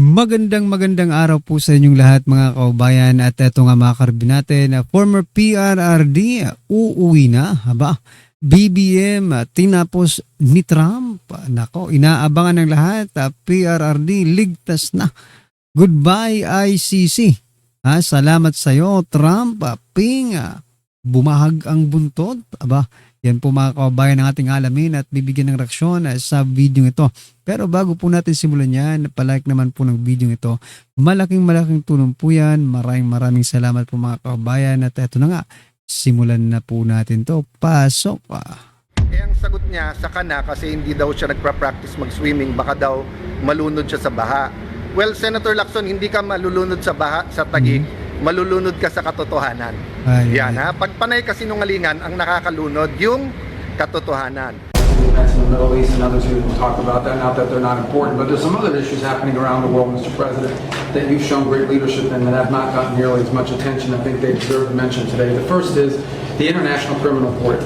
Magandang araw po sa inyong lahat mga kaubayan at eto nga mga karabin natin na former PRRD uuwi na, BBM tinapos ni Trump. Nako, inaabangan ng lahat, PRRD ligtas na. Goodbye ICC. Salamat sa iyo Trump, bumahag ang buntot. Yan po mga kaubayan ng ating alamin at bibigyan ng reaksyon sa video ito. Pero bago po natin simulan yan, palike naman po ng video ito. Malaking tulong po yan. Maraming salamat po mga kaubayan. At eto na nga, simulan na po natin to. Pasok pa. Ang sagot niya sa kana kasi hindi daw siya nagpa-practice mag-swimming, baka daw malunod siya sa baha. Well, Senator Lacson, hindi ka malulunod sa baha, sa tagig. Malulunod ka sa katotohanan. Yan ha. Pag panay kasinungalingan, ang nakakalunod yung katotohanan. Events in the Middle East and others who talk about that, not that they're not important, but there's some other issues happening around the world, Mr. President, that you've shown great leadership in that have not gotten nearly as much attention. I think they deserve to mention today. The first is the International Criminal Court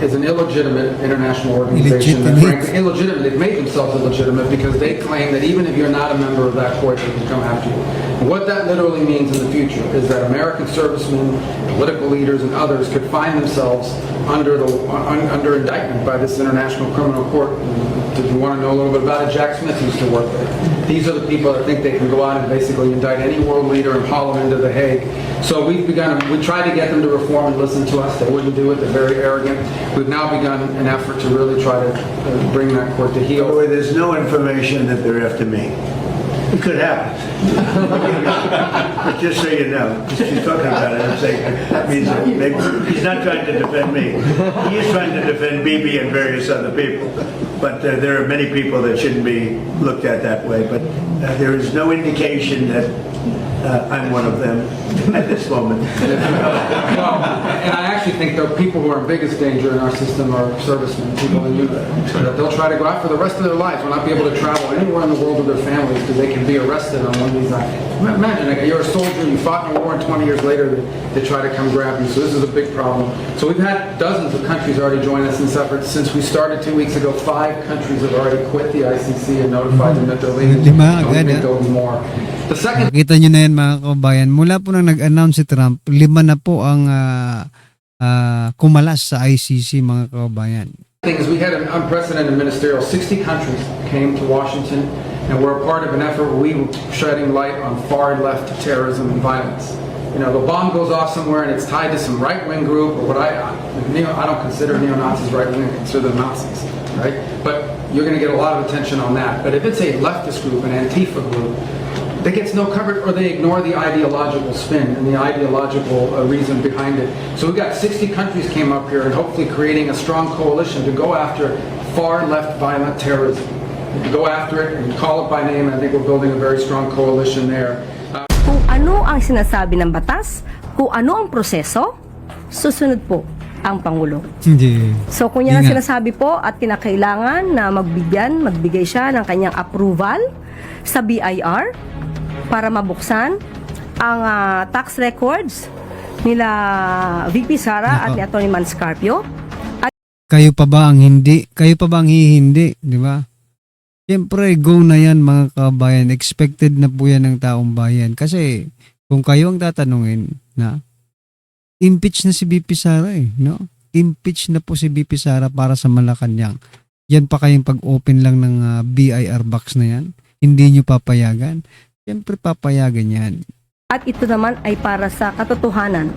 is an illegitimate international organization. That frankly, illegitimate. They've made themselves illegitimate because they claim that even if you're not a member of that court, they can come after you. And what that literally means in the future is that American servicemen, political leaders, and others could find themselves under indictment by this International Criminal Court. If you want to know a little bit about it, Jack Smith used to work there. These are the people that think they can go out and basically indict any world leader and haul them into The Hague. So we tried to get them to reform and listen to us. They wouldn't do it. They're very arrogant. We've now begun an effort to really try to bring that court to heel. By the way, there's no information that they're after me. It could happen. But just so you know, she's talking about it, I'm saying that means that maybe he's not trying to defend me. He is trying to defend Bibi and various other people. But there are many people that shouldn't be looked at that way. But there is no indication that I'm one of them at this moment. Well, and I actually think the people who are in biggest danger in our system are servicemen, people in Utah. That they'll try to go out for the rest of their lives, will not be able to travel anywhere in the world with their families because they can be arrested on one of these acts. Imagine, you're a soldier, you fought in a war, and 20 years later they try to come grab you. So this is a big problem. So we've had dozens of countries already join us in this effort. Since we started 2 weeks ago, 5 countries have already quit the ICC and notified them that they're leaving. I don't think there'll be more. The second. Nakita nyo na yan mga kabayan. Mula po nang nag-announce si Trump, 5 na po ang kumalas sa ICC mga kabayan. Thing is, we had an unprecedented ministerial. 60 countries came to Washington, and we're a part of an effort where we were shedding light on far left terrorism and violence. You know, the bomb goes off somewhere and it's tied to some right-wing group, or I don't consider neo-Nazis right-wing, I consider them Nazis, right? But you're going to get a lot of attention on that. But if it's a leftist group, an Antifa group, that gets no coverage, or they ignore the ideological spin and the ideological reason behind it. So we've got 60 countries came up here and hopefully creating a strong coalition to go after far left violent terrorism. Go after it and call it by name, and I think we're building a very strong coalition there. Kung ano ang sinasabi ng batas, kung ano ang proseso, susunod po ang Pangulo. Hindi. So kung yan ang sinasabi po at kinakailangan na magbigay siya ng kanyang approval sa BIR para mabuksan ang tax records nila VP Sara at ni Atty. Manscarpio. Kayo pa ba ang hindi? Kayo pa ba ang hihindi? Di ba? Siyempre, go na yan mga kabayan. Expected na po yan ng taong bayan. Kasi kung kayo ang tatanungin na impeach na si VP Sara no? Impeach na po si VP Sara para sa Malacanang. Yan pa kayong pag-open lang ng BIR box na yan. Hindi nyo papayagan. Siyempre papayagan yan. At ito naman ay para sa katotohanan.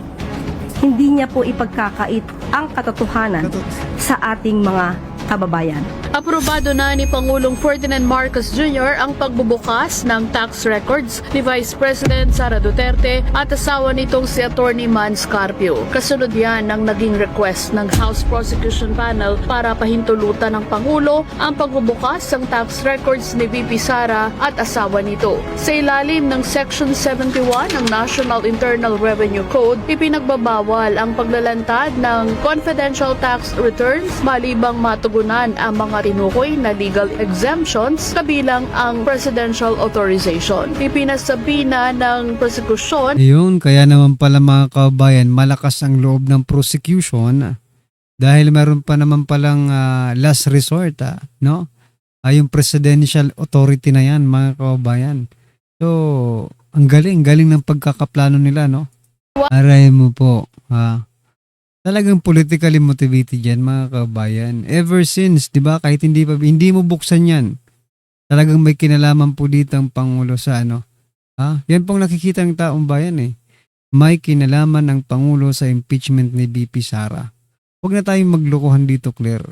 Hindi niya po ipagkakait ang katotohanan sa ating mga kababayan. Aprobado na ni Pangulong Ferdinand Marcos Jr. ang pagbubukas ng tax records ni Vice President Sara Duterte at asawa nitong si Atty. Manscarpio. Kasunod yan ng naging request ng House Prosecution Panel para pahintulutan ng Pangulo ang pagbubukas ng tax records ni VP Sara at asawa nito. Sa ilalim ng Section 71 ng National Internal Revenue Code, ipinagbabawal ang paglalantad ng confidential tax returns malibang matugunan ang mga tinukoy na legal exemptions kabilang ang presidential authorization. Ipinasabi na ng prosekusyon. Ayun, kaya naman pala mga kabayan, malakas ang loob ng prosecution dahil meron pa naman palang last resort, no? Yung presidential authority na yan mga kabayan. So, ang galing ng pagkakaplano nila, no? Aray mo po, ha? Talagang politically motivated yan, mga kabayan. Ever since, di ba, kahit hindi mo buksan yan, talagang may kinalaman po dito ang Pangulo sa ano. Ha? Yan pong nakikita ng taong bayan eh. May kinalaman ang Pangulo sa impeachment ni BP Sara. Huwag na tayong maglokohan dito, Claire.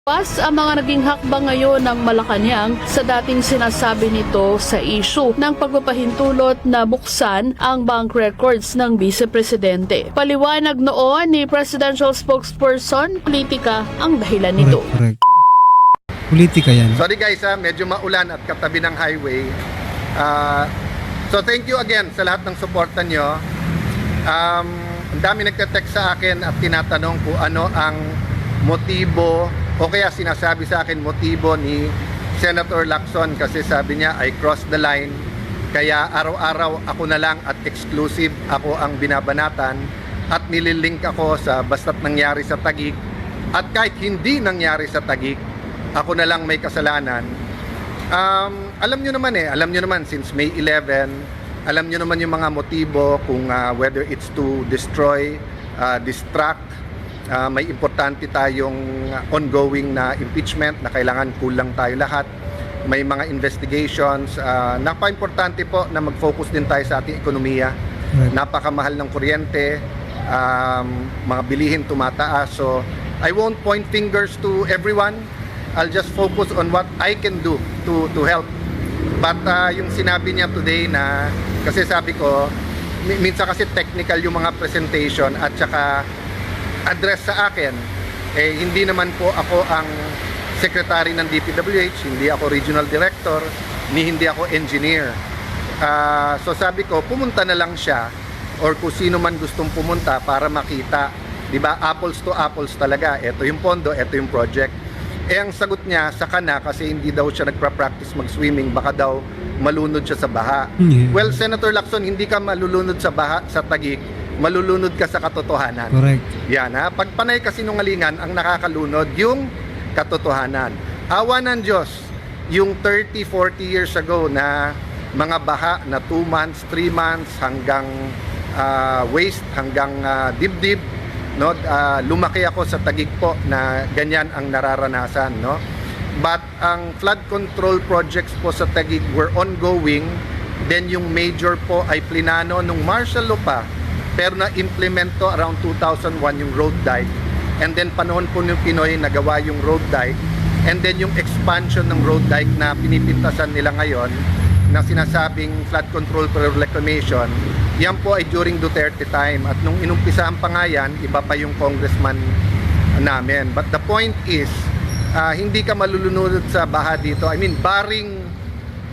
Pas ang mga naging hakbang ngayon ng Malacanang sa dating sinasabi nito sa issue ng pagpapahintulot na buksan ang bank records ng Vice Presidente. Paliwanag noon ni Presidential Spokesperson, politika ang dahilan nito. Correct. Politika yan. Sorry guys, medyo maulan at katabi ng highway. So thank you again sa lahat ng suporta nyo. Ang dami nagte-text sa akin at tinatanong kung ano ang motibo o kaya sinasabi sa akin motibo ni Senator Lacson, kasi sabi niya I crossed the line, kaya araw-araw ako na lang at exclusive ako ang binabanatan at nililink ako sa basta't nangyari sa Taguig, at kahit hindi nangyari sa Taguig, ako na lang may kasalanan. Alam nyo naman since May 11, alam nyo naman yung mga motibo kung whether it's to destroy, distract. May importante tayong ongoing na impeachment na kailangan kulang tayo lahat. May mga investigations. Napaka-importante po na mag-focus din tayo sa ating ekonomiya. Right. Napakamahal ng kuryente, mga bilihin tumataas. So I won't point fingers to everyone. I'll just focus on what I can do to help. But yung sinabi niya today na, kasi sabi ko, minsan kasi technical yung mga presentation at saka address sa akin, hindi naman po ako ang secretary ng DPWH, hindi ako regional director, ni hindi ako engineer. So sabi ko, pumunta na lang siya or kung sino man gustong pumunta para makita, di ba, apples to apples talaga. Ito yung pondo, ito yung project. Ang sagot niya, saka na kasi hindi daw siya nagpa-practice mag-swimming, baka daw malunod siya sa baha. Yeah. Well, Senator Lacson, hindi ka malulunod sa baha sa Taguig, malulunod ka sa katotohanan. Correct. Yan ha, pag panay kasinungalingan ang nakakalunod yung katotohanan. Awa ng Diyos, yung 30-40 years ago na mga baha na 2 months, 3 months hanggang waist, hanggang dibdib, no? Lumaki ako sa Taguig po na ganyan ang nararanasan, no? But ang flood control projects po sa Taguig were ongoing. Then yung major po ay plinano nung martial law pa, pero na-implemento around 2001 yung road dike. And then panahon po ng Pinoy nagawa yung road dike. And then yung expansion ng road dike na pinipintasan nila ngayon na sinasabing flood control for reclamation, yan po ay during Duterte time. At nung inumpisahan pa nga yan, iba pa yung congressman namin. But the point is, hindi ka malulunod sa baha dito. I mean, barring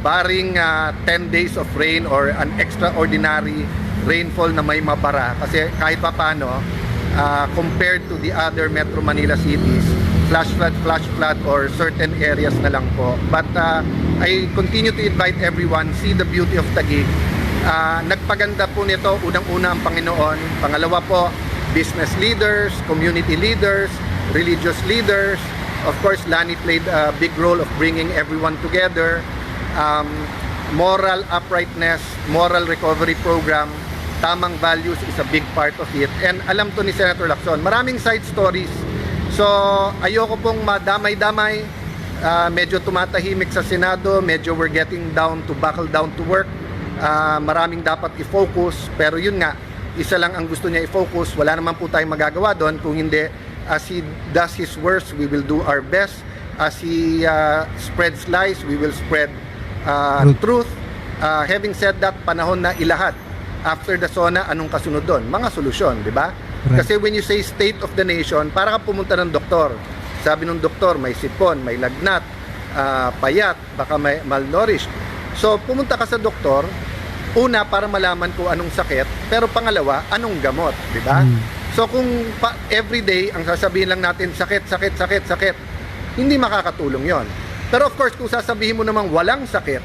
10 days of rain or an extraordinary rainfall na may mabara, kasi kahit pa paano compared to the other Metro Manila cities, flash flood or certain areas na lang po. But I continue to invite everyone, see the beauty of Taguig. Nagpaganda po nito unang-una ang Panginoon, pangalawa po business leaders, community leaders, religious leaders. Of course, Lani played a big role of bringing everyone together. Moral uprightness, moral recovery program, tamang values is a big part of it. And alam to ni Senator Lacson, maraming side stories. So ayoko pong madamay-damay, medyo tumatahimik sa Senado, medyo we're getting down to buckle down to work. Maraming dapat i-focus, pero yun nga, isa lang ang gusto niya i-focus. Wala naman po tayong magagawa doon, kung hindi, as he does his worst, we will do our best. As he spreads lies, we will spread truth. Having said that, panahon na ilahat. After the SONA, anong kasunod doon? Mga solusyon, di ba? Right. Kasi when you say state of the nation, para ka pumunta ng doktor. Sabi ng doktor, may sipon, may lagnat, payat, baka may malnourished. So, pumunta ka sa doktor, una, para malaman kung anong sakit, pero pangalawa, anong gamot, di ba? So, kung everyday, ang sasabihin lang natin, sakit, hindi makakatulong yon. Pero of course, kung sasabihin mo namang walang sakit,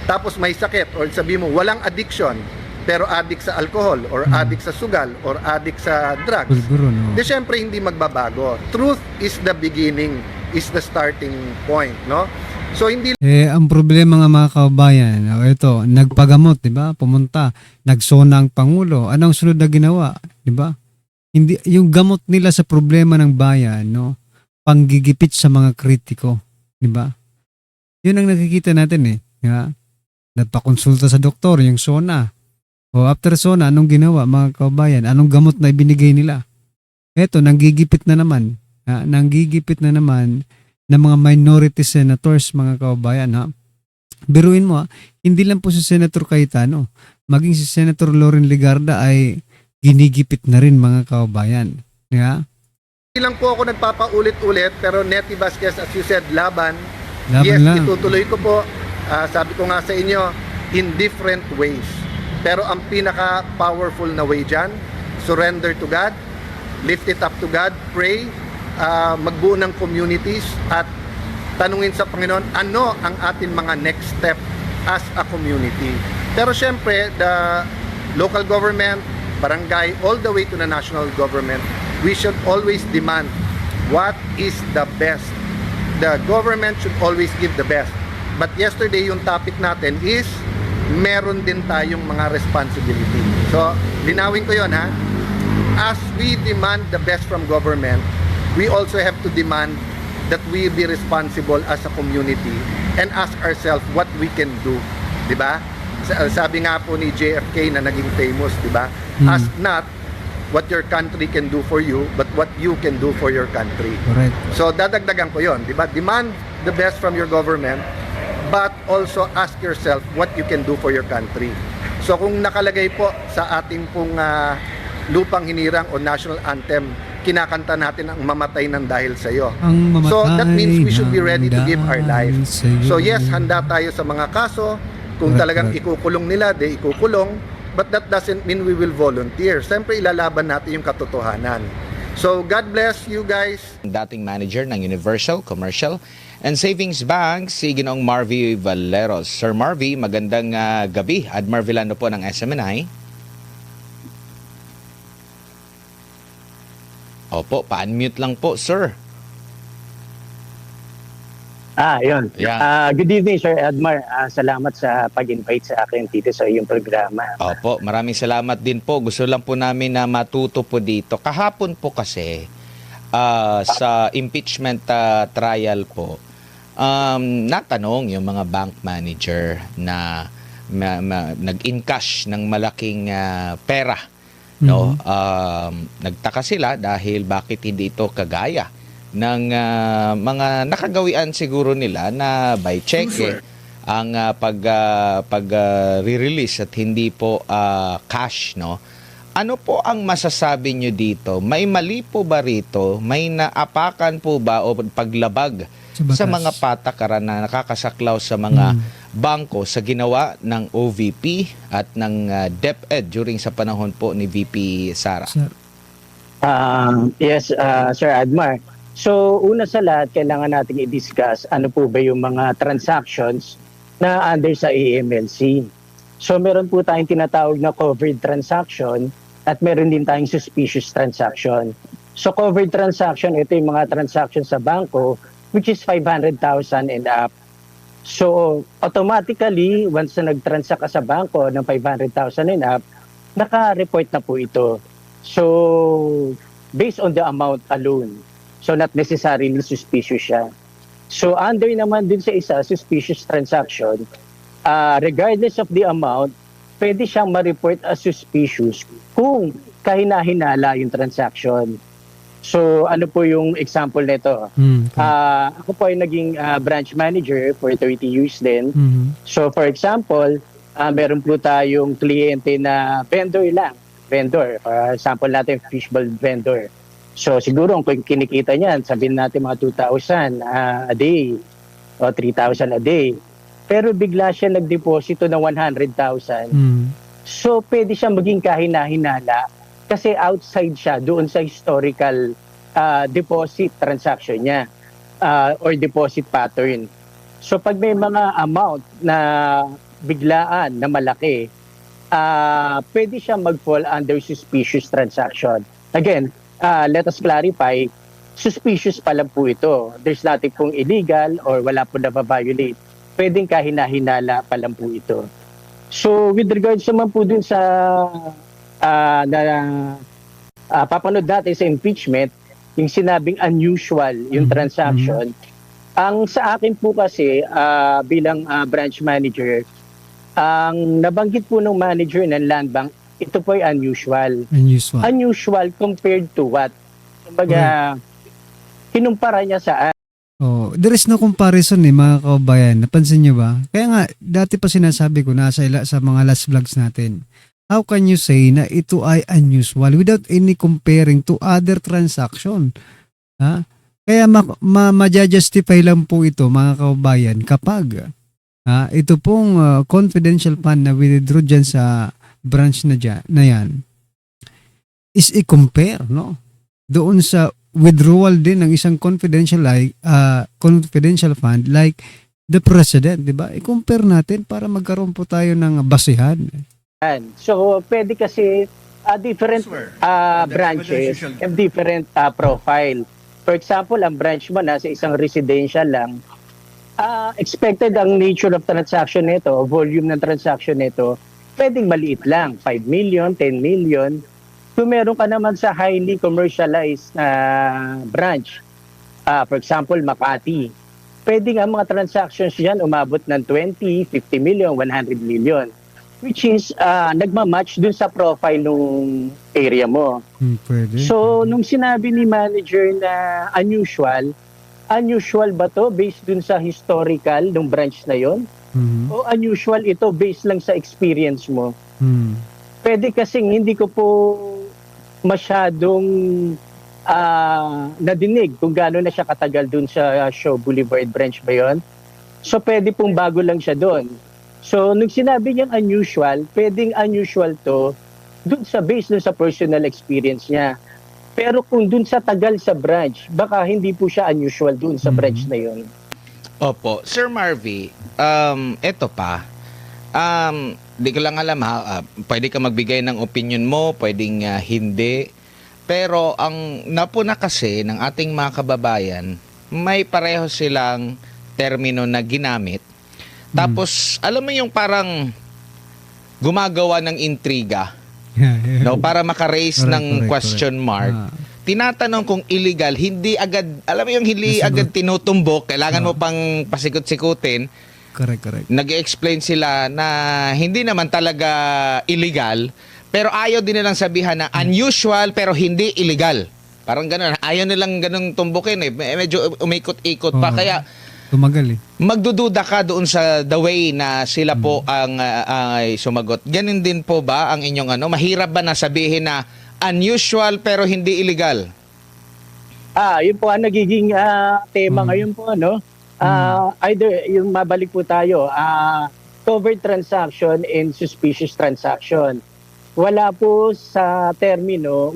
tapos may sakit, or sabihin mo walang addiction, pero addict sa alcohol, or addict sa sugal, or addict sa drugs, Pulburo, no? di syempre hindi magbabago. Truth is the beginning, is the starting point, no? So hindi Ang problema nga mga kababayan, ito, nagpagamot, di ba? Pumunta, nagsona ang Pangulo. Anong sunod na ginawa, di ba? Hindi, yung gamot nila sa problema ng bayan, no? Panggigipit sa mga kritiko, di ba? Yun ang nakikita natin di ba? Nagpakonsulta sa doktor, yung SONA. O after SONA, anong ginawa mga kababayan? Anong gamot na ibinigay nila? Eto, nanggigipit na naman. Nanggigipit na naman ng mga minority senators, mga kababayan. Biruin mo, hindi lang po si Senator Cayetano, maging si Senator Loren Legarda ay ginigipit na rin, mga kababayan. lang po ako nagpapaulit-ulit, pero Nettie Vasquez, as you said, laban. Laban Yes, lang. itutuloy ko po. Sabi ko nga sa inyo, in different ways. Pero ang pinaka-powerful na way dyan, surrender to God, lift it up to God, pray, magbuo ng communities, at tanungin sa Panginoon, ano ang ating mga next step as a community. Pero syempre, the local government, barangay, all the way to the national government, we should always demand what is the best. The government should always give the best. But yesterday, yung topic natin is meron din tayong mga responsibility. So, linawin ko yon, ha. As we demand the best from government, we also have to demand that we be responsible as a community and ask ourselves what we can do. Diba? Sabi nga po ni JFK na naging famous, diba? Ask not what your country can do for you, but what you can do for your country. Correct. So dadagdagan ko yon, di ba? Demand the best from your government, but also ask yourself what you can do for your country. So kung nakalagay po sa ating pong lupang hinirang o national anthem, kinakanta natin ang mamatay ng dahil sa iyo. Ang mamatay So that means we should be ready to ng give our life. dahil sa'yo. So yes, handa tayo sa mga kaso. Kung Correct, talagang correct. ikukulong nila, ikukulong. But that doesn't mean we will volunteer. Siyempre, ilalaban natin yung katotohanan. So, God bless you guys. Dating manager ng Universal Commercial and Savings Bank, si Ginoong Marvy Valeros. Sir Marvy, magandang gabi. Admar Villano po ng SMNI. Opo, pa-unmute lang po, sir. Yun. Yeah. Good evening, Sir Edmar. Salamat sa pag-invite sa akin dito sa iyong programa. Opo, maraming salamat din po. Gusto lang po namin na matuto po dito. Kahapon po kasi, sa impeachment trial po, natanong yung mga bank manager na nag-encash ng malaking pera. No? Nagtaka sila dahil bakit hindi ito kagaya ng mga nakagawian siguro nila na by check ang pag-release at hindi po cash, no? Ano po ang masasabi nyo dito? May mali po ba rito? May naapakan po ba o paglabag Sa batas. sa mga patakaran na nakakasaklaw sa mga bangko sa ginawa ng OVP at ng DepEd during sa panahon po ni VP Sara? Sir, Yes, Sir Edmar. So, una sa lahat, kailangan nating i-discuss ano po ba yung mga transactions na under sa AMLC. So, meron po tayong tinatawag na covered transaction at meron din tayong suspicious transaction. So, covered transaction, ito yung mga transaction sa bangko which is 500,000 and up. So, automatically, once na nag-transact ka sa bangko ng 500,000 and up, naka-report na po ito. So, based on the amount alone. So, not necessarily suspicious siya. So, under naman din sa isa, suspicious transaction, regardless of the amount, pwede siyang ma-report as suspicious kung kahina-hinala yung transaction. So, ano po yung example nito? Ako po ay naging branch manager for 30 years din. So, for example, meron po tayong kliyente na vendor lang. Vendor. For example natin, fishbowl vendor. So, siguro kung kinikita niyan, sabihin natin mga 2,000 a day o 3,000 a day. Pero bigla siya nagdeposito ng 100,000. So, pwede siya maging kahina-hinala kasi outside siya doon sa historical deposit transaction niya or deposit pattern. So, pag may mga amount na biglaan na malaki, pwede siya mag-fall under suspicious transaction. Again, let us clarify, suspicious pa lang po ito. There's nothing pong illegal or wala po na-violate. Pwedeng kahina-hinala pa lang po ito. So with regards naman po dun sa papanood natin sa impeachment, yung sinabing unusual, yung transaction, ang sa akin po kasi bilang branch manager, ang nabanggit po ng manager ng Land Bank, ito po ay unusual. Unusual. Unusual compared to what? Kumbaga, kinumpara niya saan? Oh, there is no comparison mga kababayan. Napansin niyo ba? Kaya nga, dati pa sinasabi ko sa mga last vlogs natin. How can you say na ito ay unusual without any comparing to other transaction? Ha? Kaya ma-justify lang po ito mga kababayan kapag ito pong confidential fund na withdraw dyan sa branch na yan is i-compare, no? Doon sa withdrawal din ng isang confidential fund like the president, di ba? I-compare natin para magkaroon po tayo ng basihan. So, pwede kasi different branches have different profile. For example, ang branch mo nasa isang residential lang, expected ang nature of transaction nito, volume ng transaction nito, pwedeng maliit lang, 5 million, 10 million. Kung meron ka naman sa highly commercialized branch, for example, Makati, pwedeng ang mga transactions yan umabot ng 20, 50 million, 100 million. Which is nagmamatch dun sa profile ng area mo. Pwede. So, nung sinabi ni manager na unusual ba to based dun sa historical ng branch na yon? O unusual ito based lang sa experience mo? Pwede kasing hindi ko po masyadong nadinig kung gaano na siya katagal dun sa Shaw Boulevard branch ba yun. So pwede pong bago lang siya dun. So nung sinabi niyang unusual, pwedeng unusual to dun sa based dun sa personal experience niya. Pero kung dun sa tagal sa branch, baka hindi po siya unusual dun sa branch na yun. Opo. Sir Marvy, eto pa. Di ko lang alam pwede ka magbigay ng opinion mo, pwedeng hindi. Pero ang napuna kasi ng ating mga kababayan, may pareho silang termino na ginamit. Tapos, alam mo yung parang gumagawa ng intriga, no, para maka-raise ng question mark. Tinatanong kung illegal, hindi agad, alam mo yung hindi agad tinutumbok, kailangan mo pang pasikot-sikutin. Correct. Nag-explain sila na hindi naman talaga illegal, pero ayaw din nilang sabihan na unusual pero hindi illegal. Parang gano'n. Ayaw nilang gano'ng tumbukin eh. Medyo umikot-ikot pa. Kaya tumagal eh. magdududa ka doon sa the way na sila po ang ay sumagot. Ganun din po ba ang inyong mahirap ba na sabihin na unusual pero hindi illegal? Yun po ang nagiging tema ngayon po, either yung mabalik po tayo, covered transaction and suspicious transaction. Wala po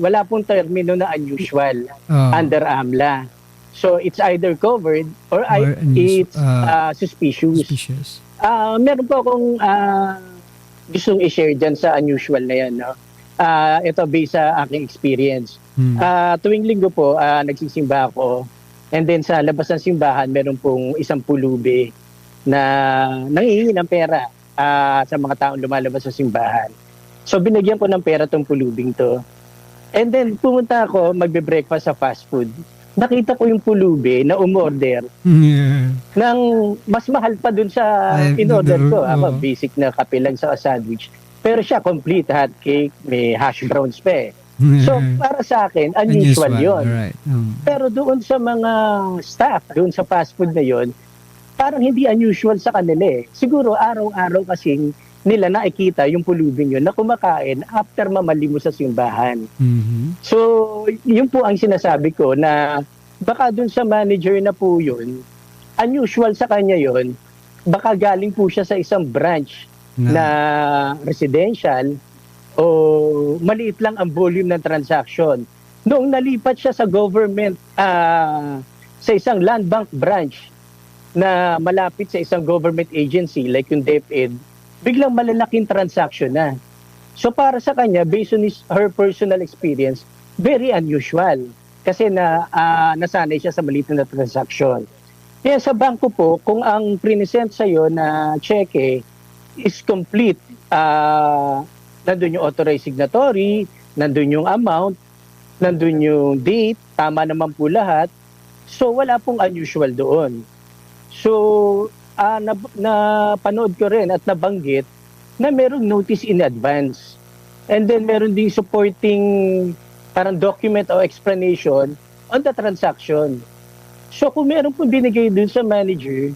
wala pong termino na unusual under AMLA. So it's either covered or it's suspicious. Meron po akong gustong i-share dyan sa unusual na yan. Ito based sa aking experience. Tuwing linggo po, nagsisimba ako. And then sa labas ng simbahan, meron pong isang pulubi na nangihingi ng pera sa mga taong lumalabas sa simbahan. So binigyan ko ng pera tong pulubing to. And then pumunta ako magbe-breakfast sa fast food. Nakita ko yung pulubi na umorder ng mas mahal pa dun sa in-order ko. Ako, basic na kape lang sa sandwich. Pero siya, complete hot cake, may hash browns pa eh. So, para sa akin, unusual yun. Right. Pero doon sa mga staff, doon sa fast food na yun, parang hindi unusual sa kanila eh. Siguro, araw-araw kasing nila nakikita yung pulubing yun na kumakain after mamali mo sa simbahan. So, yun po ang sinasabi ko na baka doon sa manager na po yun, unusual sa kanya yun, baka galing po siya sa isang branch na residential o maliit lang ang volume ng transaction. Noong nalipat siya sa government, sa isang land bank branch na malapit sa isang government agency like yung DepEd, biglang malalaking transaction na. So para sa kanya, based on her personal experience, very unusual. kasi nasanay siya sa maliit na transaksyon. Kaya sa bangko po, kung ang present sa'yo na cheque is complete, nandun yung authorized signatory, nandun yung amount, nandun yung date, tama naman po lahat, so wala pong unusual doon. So, napanood ko rin at nabanggit na merong notice in advance. And then meron ding supporting parang document o explanation on the transaction. So kung meron po binigay dun sa manager,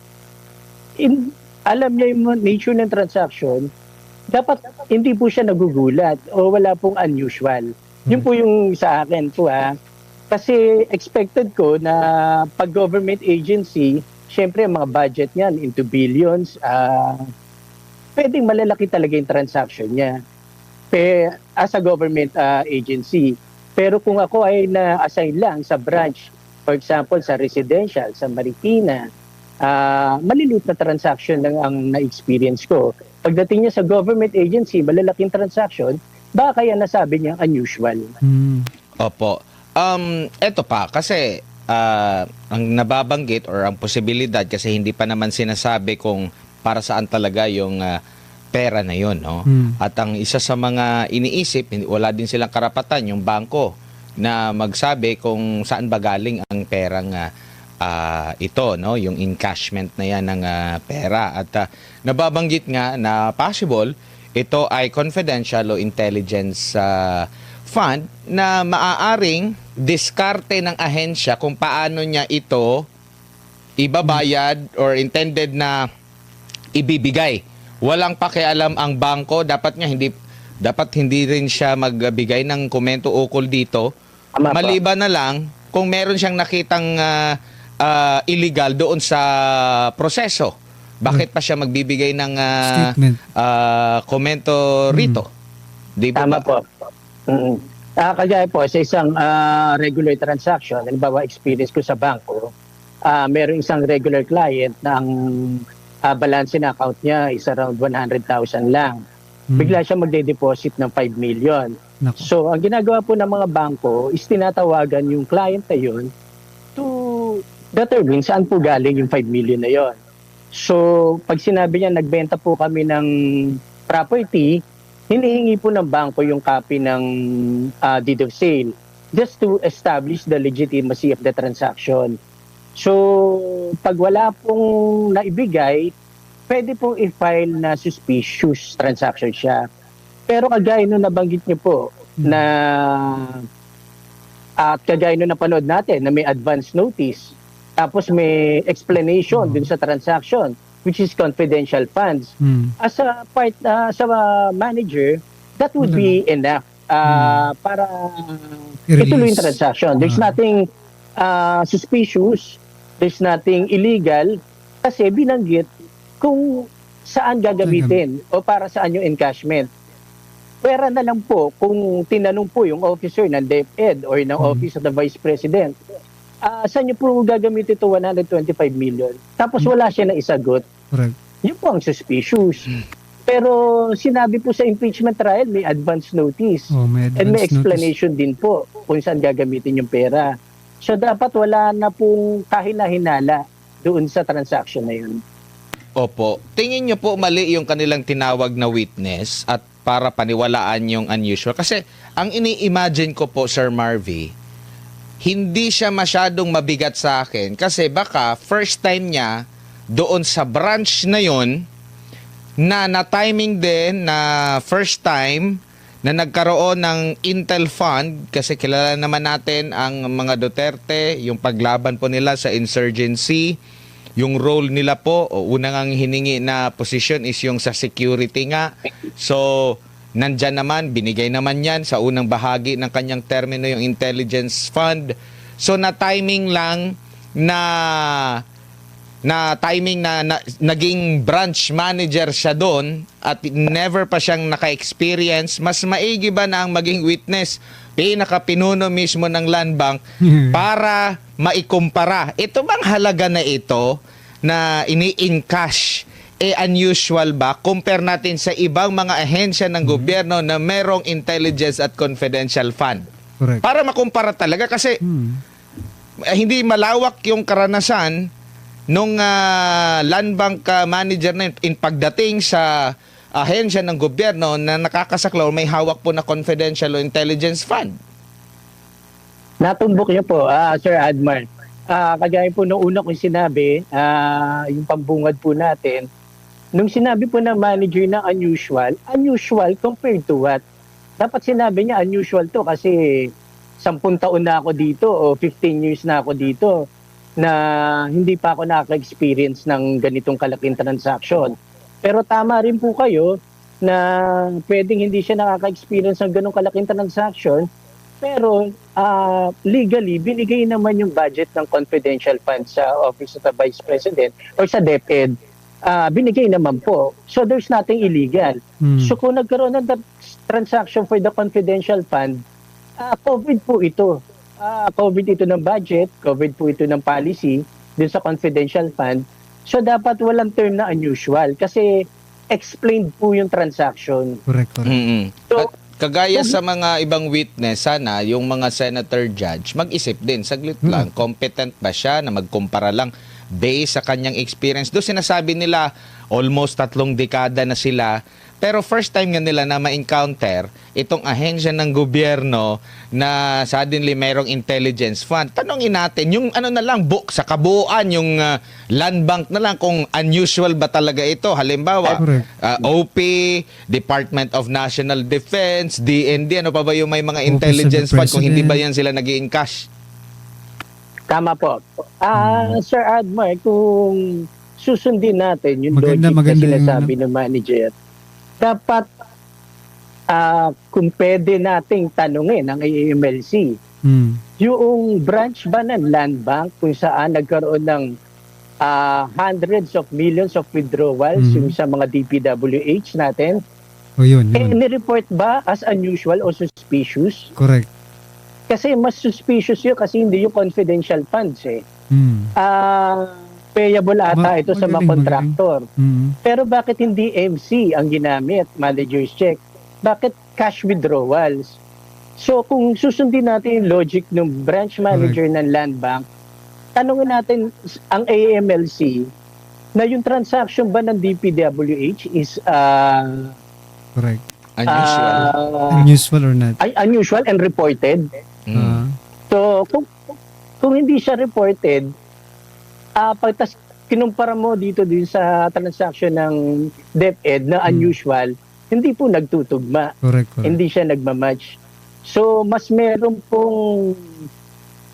alam niya yung nature ng transaction, dapat hindi po siya nagugulat o wala pong unusual. Yun po yung sa akin po Kasi expected ko na pag government agency, syempre mga budget niyan into billions, pwedeng malalaki talaga yung transaction niya as a government agency. Pero kung ako ay na-assign lang sa branch, for example, sa residential, sa Marikina, maliliit na transaction lang ang na-experience ko. Pagdating niya sa government agency, malalaking transaction, baka kaya nasabi niya unusual. Opo. Eto pa, kasi ang nababanggit or ang posibilidad, kasi hindi pa naman sinasabi kung para saan talaga yung pera na yun, no? At ang isa sa mga iniisip, wala din silang karapatan, yung bangko, na magsabi kung saan ba galing ang perang ito, no? Yung encashment na yan ng pera. At nababanggit nga na possible, ito ay confidential o intelligence fund na maaaring diskarte ng ahensya kung paano niya ito ibabayad or intended na ibibigay. Walang pakialam ang bangko, dapat hindi rin siya magbigay ng komento ukol dito. Tama po. Maliban na lang kung meron siyang nakitang illegal doon sa proseso. Bakit pa siya magbibigay ng Statement. komento rito? Di ba? Tama po. Kagaya po, sa isang regular transaction, halimbawa experience ko sa bangko, meron isang regular client na ang balance na account niya is around 100,000 lang. Bigla siya magde-deposit ng 5 million. Nako. So, ang ginagawa po ng mga bangko is tinatawagan yung client na yun to determine saan po galing yung 5 million na yun. So, pag sinabi niya nagbenta po kami ng property, hinihingi po ng bangko yung copy ng deed of sale just to establish the legitimacy of the transaction. So, pag wala pong naibigay, pwede pong i-file na suspicious transaction siya. Pero kagaya nung nabanggit niyo po na at kagaya nung napanood natin na may advance notice, tapos may explanation dun sa transaction, which is confidential funds. As a part, sa manager, that would be enough para I-release. ituloy yung transaction. There's nothing suspicious, there's nothing illegal, kasi binanggit kung saan gagamitin o para saan yung encashment. Pwera na lang po kung tinanong po yung officer ng DepEd or ng Office of the Vice President, saan nyo po gagamitin ito 125 million? Tapos wala siya na isagot. Correct. Yun po ang suspicious. Pero sinabi po sa impeachment trial, may advance notice. May advance and may notice. explanation din po kung saan gagamitin yung pera. So dapat wala na pong kahina-hinala doon sa transaction na yun. Opo. Tingin niyo po mali yung kanilang tinawag na witness at para paniwalaan yung unusual? Kasi ang ini-imagine ko po, Sir Marvy, hindi siya masyadong mabigat sa akin kasi baka first time niya doon sa branch na yon na na-timing din na first time na nagkaroon ng Intel Fund kasi kilala naman natin ang mga Duterte, yung paglaban po nila sa insurgency, yung role nila po, unang ang hiningi na position is yung sa security nga. So, nandyan naman, binigay naman yan sa unang bahagi ng kanyang termino yung intelligence fund. So, na-timing lang na naging branch manager siya doon at never pa siyang naka-experience, mas maigi ba na ang maging witness pinaka-pinuno mismo ng Land Bank para maikumpara? Ito bang halaga na ito na ini-encash unusual ba? Compare natin sa ibang mga ahensya ng gobyerno na merong intelligence at confidential fund. Correct. Para makumpara talaga kasi hindi malawak yung karanasan nung land bank manager na yun in pagdating sa ahensya ng gobyerno na nakakasaklaw may hawak po na confidential o intelligence fund. Natumbok niyo po, Sir Admar. Kagaya po nung una kong sinabi, yung pambungad po natin, nung sinabi po ng manager na unusual compared to what? Dapat sinabi niya unusual to kasi 10 taon na ako dito o 15 years na ako dito na hindi pa ako nakaka-experience ng ganitong kalaking transaction. Pero tama rin po kayo na pwedeng hindi siya nakaka-experience ng ganong kalaking transaction, pero legally, binigay naman yung budget ng confidential fund sa Office of the Vice President or sa DepEd. Binigay naman po. So there's nothing illegal. So kung nagkaroon ng transaction for the confidential fund, COVID po ito. COVID ito ng budget, COVID po ito ng policy dun sa confidential fund. So dapat walang term na unusual kasi explained po yung transaction. Correct. So, At kagaya sa mga ibang witness, sana yung mga senator judge mag-isip din, saglit lang, competent ba siya na magkumpara lang based sa kanyang experience. Doon sinasabi nila almost 3 dekada na sila, pero first time nga nila na ma-encounter itong ahensya ng gobyerno na suddenly mayroong intelligence fund. Tanongin natin, yung ano na lang, sa kabuuan, yung land bank na lang, kung unusual ba talaga ito. Halimbawa, Correct. OP, Department of National Defense, DND, ano pa ba yung may mga Office of the intelligence fund kung hindi ba President. yan sila nag-i-encash? tama po. Sir Admar, kung susundin natin yung Maganda logic na yung sinasabi ng manager, dapat kung pwede nating tanungin ang AMLC, yung branch ba ng land bank kung saan nagkaroon ng hundreds of millions of withdrawals yung sa mga DPWH natin, O yun. ni-report ba as unusual o suspicious? Correct. Kasi mas suspicious yun kasi hindi yung confidential funds eh. Mm. Payable ata ito sa mga Magaling. contractor. Mm. Pero bakit hindi MC ang ginamit, manager's check? Bakit cash withdrawals? So kung susundin natin yung logic ng branch manager ng land bank, tanungin natin ang AMLC na yung transaction ba ng DPWH is Correct. Unusual. Unusual or not? unusual and reported. So kung hindi siya reported, pagtas kinumpara mo dito din sa transaction ng DepEd na unusual, hindi po nagtutugma. Correct. Hindi siya nagmamatch. So, mas meron pong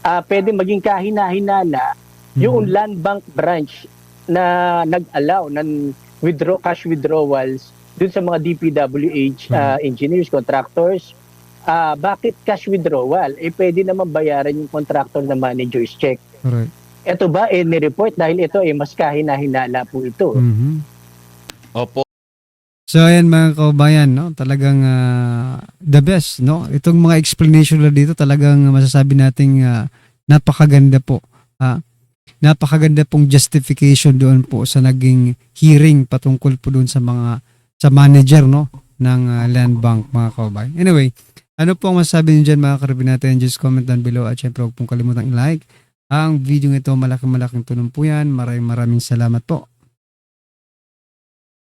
pwede maging kahina-hinala yung land bank branch na nag-allow ng cash withdrawals dun sa mga DPWH engineers, contractors. Bakit cash withdrawal? Pwede naman bayaran yung contractor na manager's check. Correct. Ito ba, ni-report dahil ito mas kahina-hinala po ito. Opo. So ayan mga kaubayan, no? Talagang the best, no? Itong mga explanation na dito talagang masasabi nating napakaganda po. Napakaganda pong justification doon po sa naging hearing patungkol po doon sa manager, no, ng land bank, mga kaubayan. Anyway, ano po ang masasabi niyo dyan mga karabin natin? Just comment down below at syempre huwag pong kalimutang i-like ang video ito. Malaking tulong po yan. Maraming salamat po.